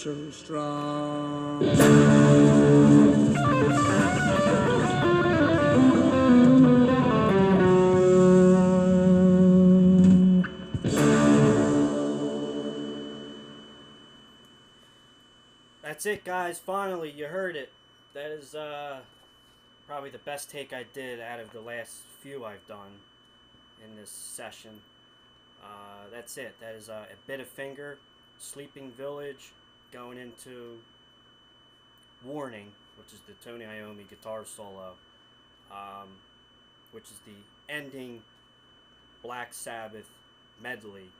so strong. That's it, guys. Finally, you heard it. That is probably the best take I did out of the last few I've done in this session. That's it. That is a bit of finger, Sleeping Village, going into Warning, which is the Tony Iommi guitar solo, which is the ending Black Sabbath medley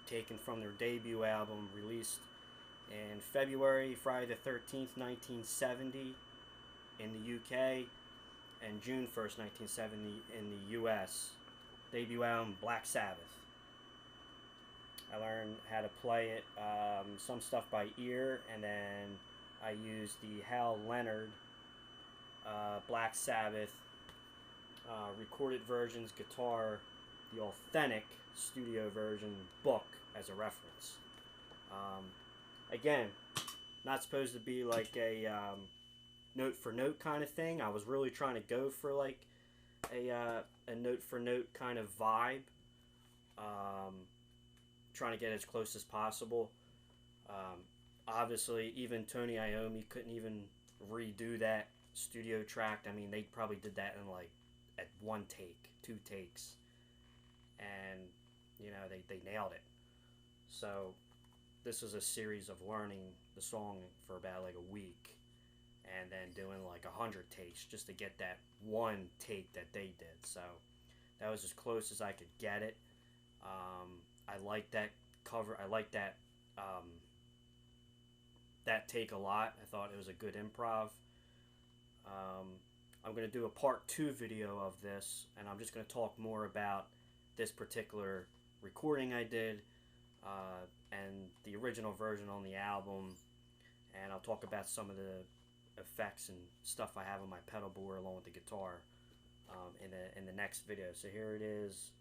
taken from their debut album released in February, Friday the 13th, 1970 in the UK, and June 1st, 1970 in the US. Debut album, Black Sabbath. I learned how to play it, some stuff by ear, and then I used the Hal Leonard Black Sabbath recorded versions guitar, the authentic studio version book as a reference. Again, not supposed to be like a note for note kind of thing. I was really trying to go for like a note for note kind of vibe. Trying to get as close as possible. Obviously, even Tony Iommi couldn't even redo that studio track. I mean, they probably did that in like at one take, 2 takes, and you know they nailed it. So this was a series of learning the song for about like a week, and then doing like 100 takes just to get that one take that they did. So that was as close as I could get it. I like that cover. I like that that take a lot. I thought it was a good improv. I'm going to do a part 2 video of this, and I'm just going to talk more about this particular recording I did and the original version on the album, and I'll talk about some of the effects and stuff I have on my pedal board along with the guitar in the next video. So here it is.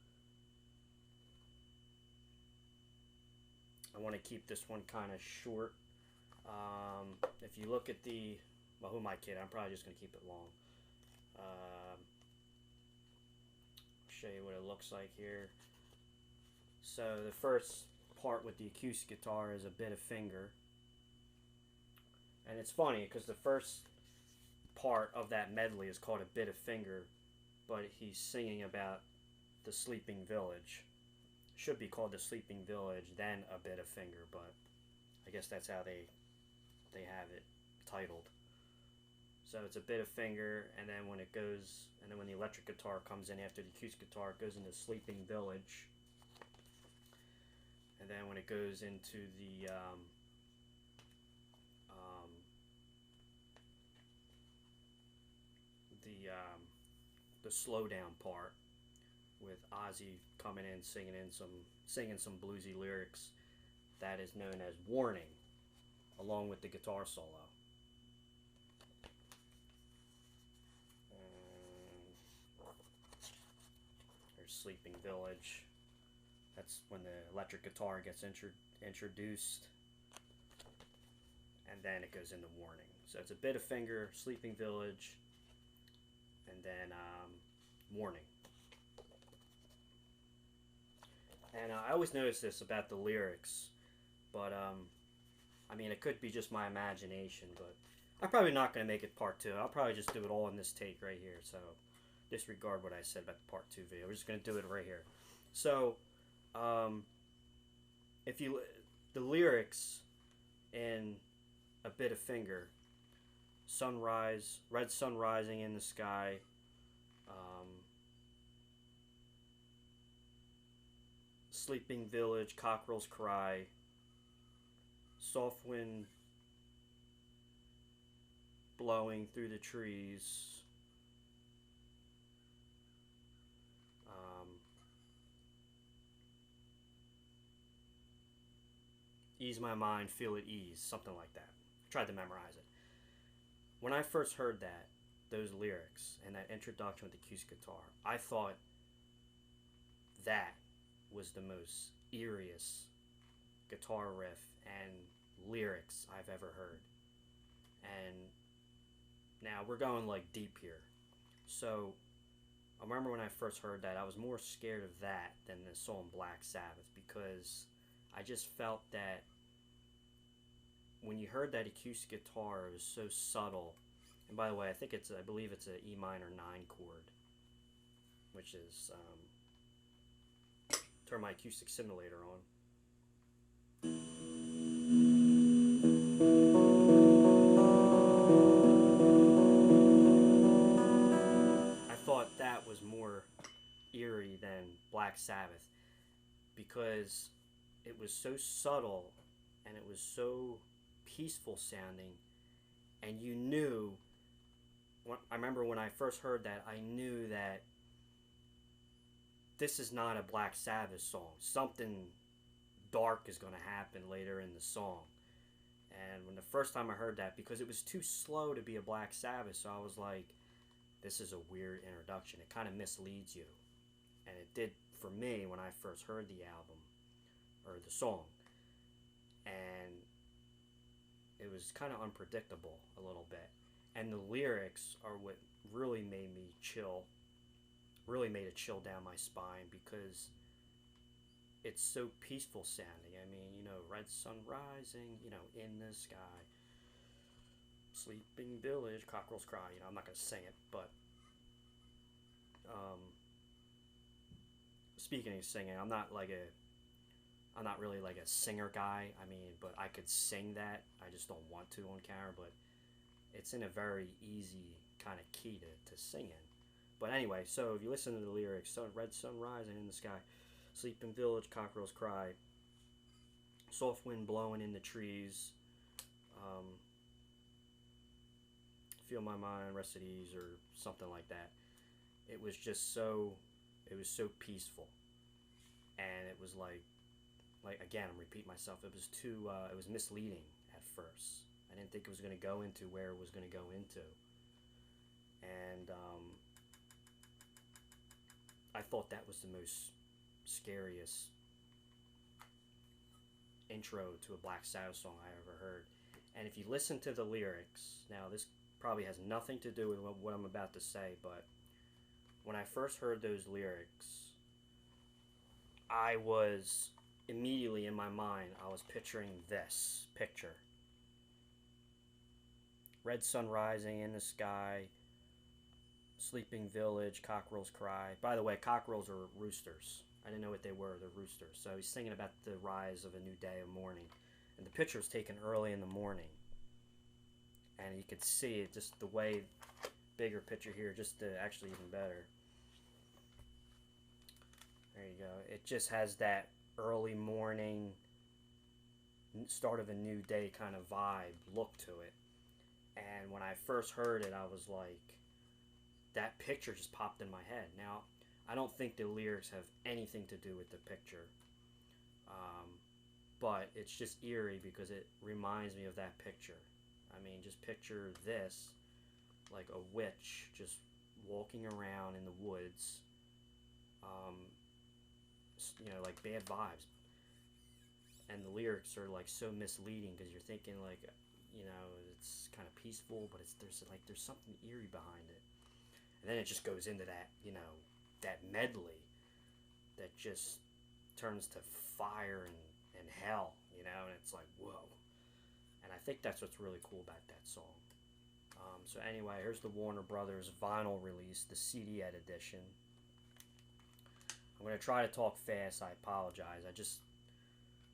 I want to keep this one kind of short. If you look at the, well, who am I kidding? I'm probably just going to keep it long. Show you what it looks like here. So the first part with the acoustic guitar is a bit of finger. And it's funny because the first part of that medley is called A Bit of Finger, but he's singing about the Sleeping Village. Should be called The Sleeping Village, then A Bit of Finger, but I guess that's how they have it titled. So it's A Bit of Finger, and then when it goes, and then when the electric guitar comes in after the acoustic guitar, it goes into Sleeping Village. And then when it goes into the slow down part with Ozzy coming in singing some bluesy lyrics, that is known as Warning, along with the guitar solo. There's Sleeping Village. That's when the electric guitar gets introduced, and then it goes into Warning. So it's A Bit of Finger, Sleeping Village, and then Warning. And I always notice this about the lyrics, but I mean, it could be just my imagination, but I'm probably not going to make it part 2. I'll probably just do it all in this take right here, so disregard what I said about the part 2 video. We're just going to do it right here. So if you, the lyrics in A Bit of Finger, sunrise, red sun rising in the sky, sleeping village, cockerels cry, soft wind blowing through the trees, ease my mind, feel at ease, something like that. Tried to memorize it. When I first heard that, those lyrics and that introduction with the acoustic guitar, I thought that was the most eeriest guitar riff and lyrics I've ever heard. And now we're going like deep here. So I remember when I first heard that, I was more scared of that than the song Black Sabbath, because I just felt that when you heard that acoustic guitar, it was so subtle. And by the way, I believe it's an E minor 9 chord, which is, turn my acoustic simulator on. I thought that was more eerie than Black Sabbath, because it was so subtle and it was so peaceful sounding, and you knew, I remember when I first heard that, I knew that this is not a Black Sabbath song. Something dark is going to happen later in the song. And when the first time I heard that, because it was too slow to be a Black Sabbath, so I was like, this is a weird introduction. It kind of misleads you. And it did for me when I first heard the album, or the song. And it was kind of unpredictable a little bit. And the lyrics are what really made me chill, really made it chill down my spine, because it's so peaceful sounding. I mean, you know, red sun rising, you know, in the sky, sleeping village, cockerels cry. You know, I'm not going to sing it, but speaking of singing, I'm not really like a singer guy. I mean, but I could sing that. I just don't want to on camera. But it's in a very easy kind of key to sing in. But anyway, so if you listen to the lyrics, red sun rising in the sky, sleeping village, cockerels cry, soft wind blowing in the trees, feel my mind rest at ease, or something like that. It was just so, it was so peaceful, and it was like again, I'm repeating myself. It was too, it was misleading at first. I didn't think it was going to go into where it was going to go into, and I thought that was the most scariest intro to a Black Sabbath song I ever heard. And if you listen to the lyrics, now this probably has nothing to do with what I'm about to say, but when I first heard those lyrics, I was immediately in my mind, I was picturing this picture. Red sun rising in the sky, sleeping village, cockerels cry. By the way, cockerels are roosters. I didn't know what they were. They're roosters. So he's singing about the rise of a new day of morning. And the picture was taken early in the morning. And you could see it, just the way, bigger picture here, just actually even better. There you go. It just has that early morning, start of a new day kind of vibe, look to it. And when I first heard it, I was like, that picture just popped in my head. Now, I don't think the lyrics have anything to do with the picture. But it's just eerie because it reminds me of that picture. I mean, just picture this, like a witch just walking around in the woods, you know, like bad vibes. And the lyrics are like so misleading because you're thinking like, you know, it's kind of peaceful, but there's something eerie behind it. And then it just goes into that, you know, that medley that just turns to fire and hell, you know, and it's like, whoa. And I think that's what's really cool about that song. So anyway, here's the Warner Brothers vinyl release, the CD edition. I'm going to try to talk fast. I apologize.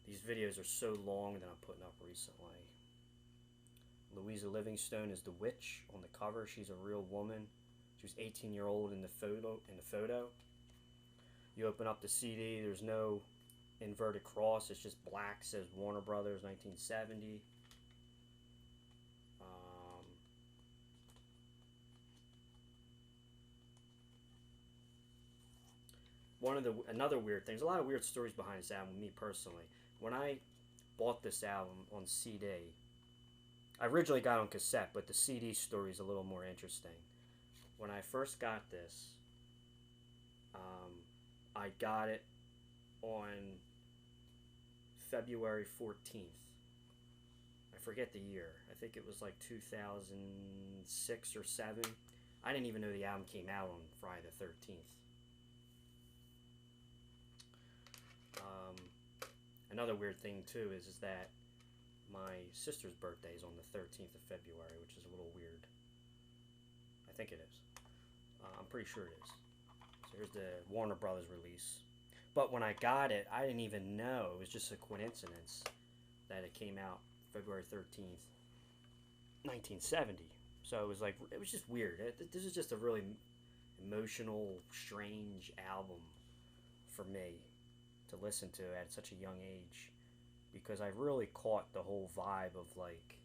These videos are so long that I'm putting up recently. Louisa Livingstone is the witch on the cover. She's a real woman. She was 18-year-old in the photo. You open up the CD. There's no inverted cross. It's just black. It says Warner Brothers 1970. Another weird thing. There's a lot of weird stories behind this album. Me personally, when I bought this album on CD, I originally got it on cassette, but the CD story is a little more interesting. When I first got this, I got it on February 14th. I forget the year. I think it was like 2006 or 7. I didn't even know the album came out on Friday the 13th. Another weird thing too is that my sister's birthday is on the 13th of February, which is a little weird. I think it is. I'm pretty sure it is. So here's the Warner Brothers release. But when I got it, I didn't even know. It was just a coincidence that it came out February 13th, 1970. So it was like, it was just weird. This is just a really emotional, strange album for me to listen to at such a young age, because I really caught the whole vibe of like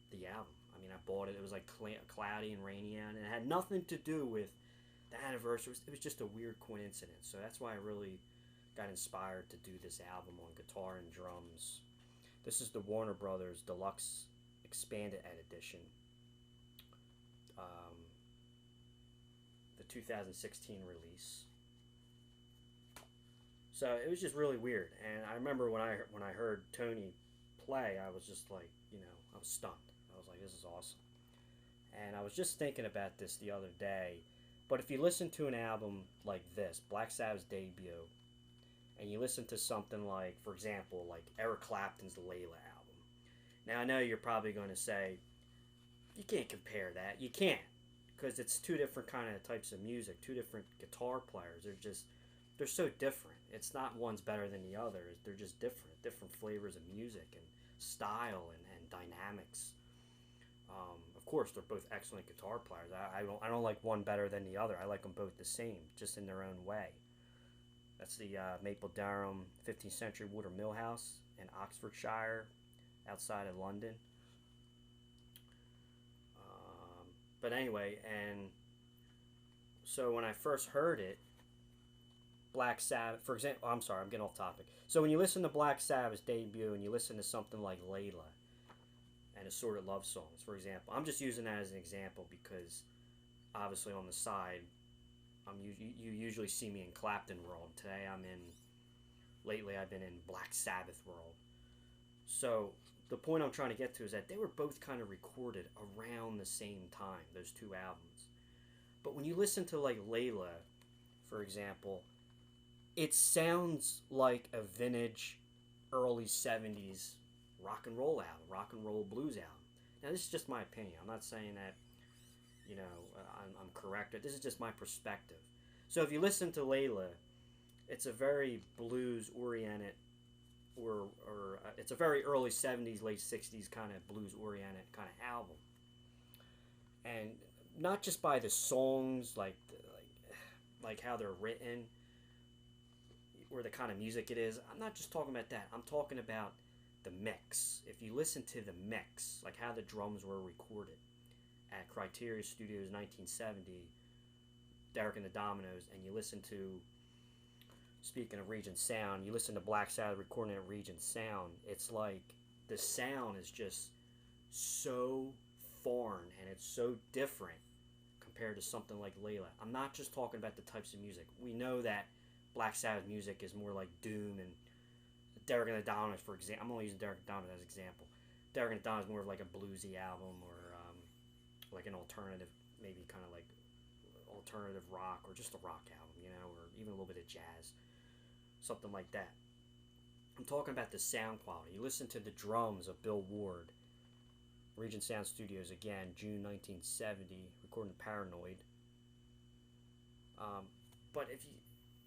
the album. I mean, I bought it. It was like cloudy and rainy out, and it had nothing to do with the anniversary. It was just a weird coincidence. So that's why I really got inspired to do this album on guitar and drums. This is the Warner Brothers Deluxe Expanded Edition, the 2016 release. So it was just really weird, and I remember when I heard Tony play, I was just like, you know, I was stunned. I was like, this is awesome. And I was just thinking about this the other day, but if you listen to an album like this, Black Sabbath's debut, and you listen to something like, for example, like Eric Clapton's Layla album. Now I know you're probably going to say, you can't compare that. You can't, because it's two different kind of types of music, two different guitar players. They're so different. It's not one's better than the other. They're just different flavors of music and style and dynamics. Of course, they're both excellent guitar players. I don't like one better than the other. I like them both the same, just in their own way. That's the Mapledurham 15th century Watermill house in Oxfordshire, outside of London. But anyway, and so when I first heard it, Black Sabbath, for example, I'm sorry, I'm getting off topic. So when you listen to Black Sabbath's debut and you listen to something like Layla and Assorted Love Songs, for example, I'm just using that as an example because obviously on the side, you usually see me in Clapton world. Today lately I've been in Black Sabbath world. So the point I'm trying to get to is that they were both kind of recorded around the same time, those two albums. But when you listen to like Layla, for example, it sounds like a vintage early 70s rock and roll album, rock and roll blues album. Now this is just my opinion. I'm not saying that, I'm correct. This is just my perspective. So if you listen to Layla, it's a very blues oriented, or it's a very early 70s, late 60s kind of blues oriented kind of album. And not just by the songs, like how they're written, or the kind of music it is. I'm not just talking about that. I'm talking about the mix. If you listen to the mix, like how the drums were recorded at Criteria Studios 1970, Derek and the Dominoes, and you listen to, speaking of Regent Sound, you listen to Black Sabbath recording at Regent Sound, it's like the sound is just so foreign and it's so different compared to something like Layla. I'm not just talking about the types of music. We know that Black Sabbath music is more like doom, and Derek and the Dominoes, for example, I'm only using Derek and the Dominoes as an example. Derek and the Dominoes is more of like a bluesy album, or like an alternative, maybe kind of like alternative rock, or just a rock album, or even a little bit of jazz, something like that. I'm talking about the sound quality. You listen to the drums of Bill Ward, Regent Sound Studios, again, June 1970, recording Paranoid. But if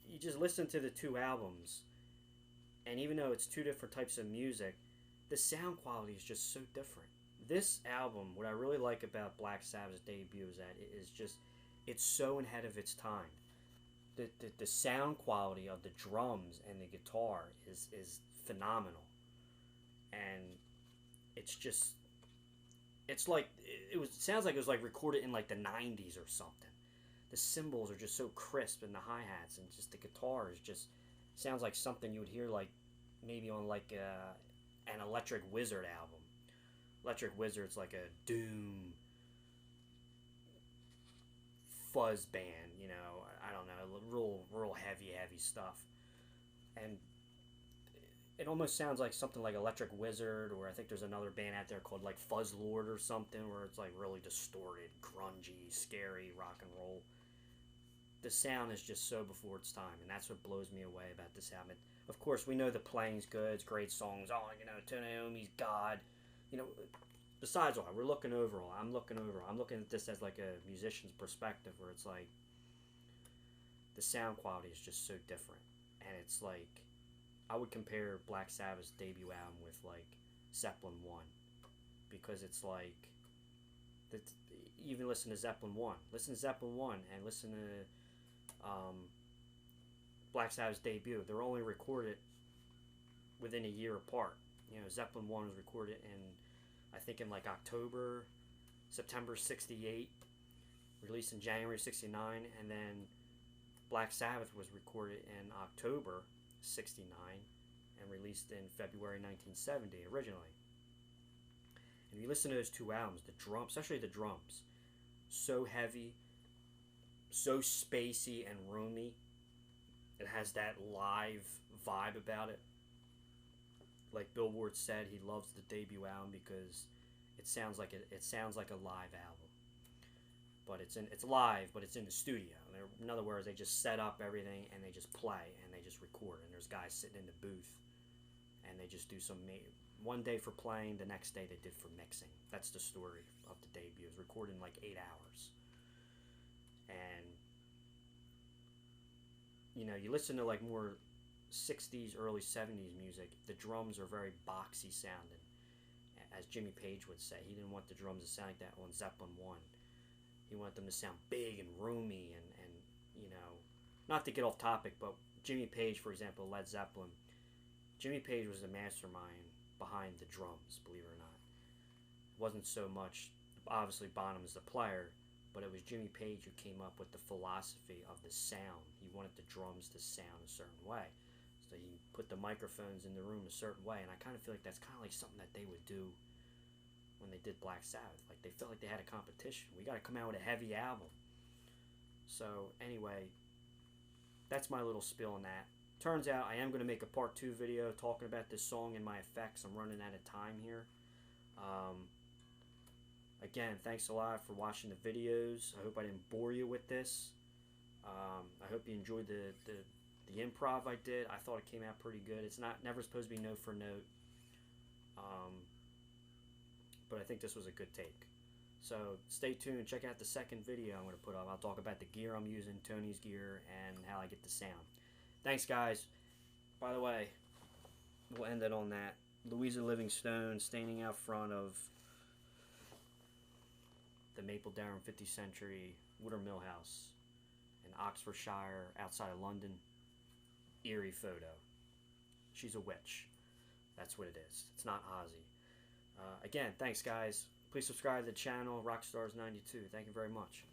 you just listen to the two albums, and even though it's two different types of music, the sound quality is just so different. This album, what I really like about Black Sabbath's debut is that it's so ahead of its time. The sound quality of the drums and the guitar is phenomenal. And it sounds like it was like recorded in like the 90s or something. The cymbals are just so crisp, and the hi-hats, and just the guitar is just sounds like something you would hear like maybe on like an Electric Wizard album. Electric Wizard's like a doom fuzz band, I don't know, real heavy stuff. And it almost sounds like something like Electric Wizard, or I think there's another band out there called like Fuzz Lord or something, where it's like really distorted, grungy, scary rock and roll. The sound is just so before its time, and that's what blows me away about this album. Of course, we know the playing's good, it's great songs. Oh, Tony Iommi's God. Besides all, we're looking overall. I'm looking at this as like a musician's perspective, where it's like the sound quality is just so different, and it's like I would compare Black Sabbath's debut album with like Zeppelin.One, because it's like even listen to Zeppelin.One, and listen to Black Sabbath's debut. They're only recorded within a year apart. Zeppelin.One was recorded in, I think, in like September 68, released in January 69, and then Black Sabbath was recorded in October 69 and released in February 1970 originally. And you listen to those two albums, the drums, especially the drums, so heavy, so spacey and roomy. It has that live vibe about it. Like Bill Ward said, he loves the debut album because it sounds like a live album. But it's live, but it's in the studio. In other words, they just set up everything and they just play and they just record. And there's guys sitting in the booth and they just do one day for playing, the next day they did for mixing. That's the story of the debut. It was recorded in like 8 hours. And you listen to like more 60s, early 70s music, the drums are very boxy sounding. as Jimmy Page would say. He didn't want the drums to sound like that on Zeppelin-One. He wanted them to sound big and roomy and you know, not to get off topic, but Jimmy Page, for example, Led Zeppelin. Jimmy Page was the mastermind behind the drums, believe it or not. It wasn't so much, obviously Bonham's the player, but it was Jimmy Page who came up with the philosophy of the sound. He wanted the drums to sound a certain way. So he put the microphones in the room a certain way, and I kind of feel like that's kind of like something that they would do when they did Black Sabbath. Like, they felt like they had a competition. We got to come out with a heavy album. So anyway, that's my little spill on that. Turns out I am going to make a part 2 video talking about this song and my effects. I'm running out of time here. Again, thanks a lot for watching the videos. I hope I didn't bore you with this. I hope you enjoyed the improv I did. I thought it came out pretty good. It's never supposed to be note for note. But I think this was a good take. So stay tuned. Check out the second video I'm going to put up. I'll talk about the gear I'm using, Tony's gear, and how I get the sound. Thanks, guys. By the way, we'll end it on that. Louisa Livingstone standing out front of the Mapledurham 50th Century Watermill House in Oxfordshire, outside of London. Eerie photo. She's a witch. That's what it is. It's not Ozzy. Again, thanks, guys. Please subscribe to the channel, Rockstars92. Thank you very much.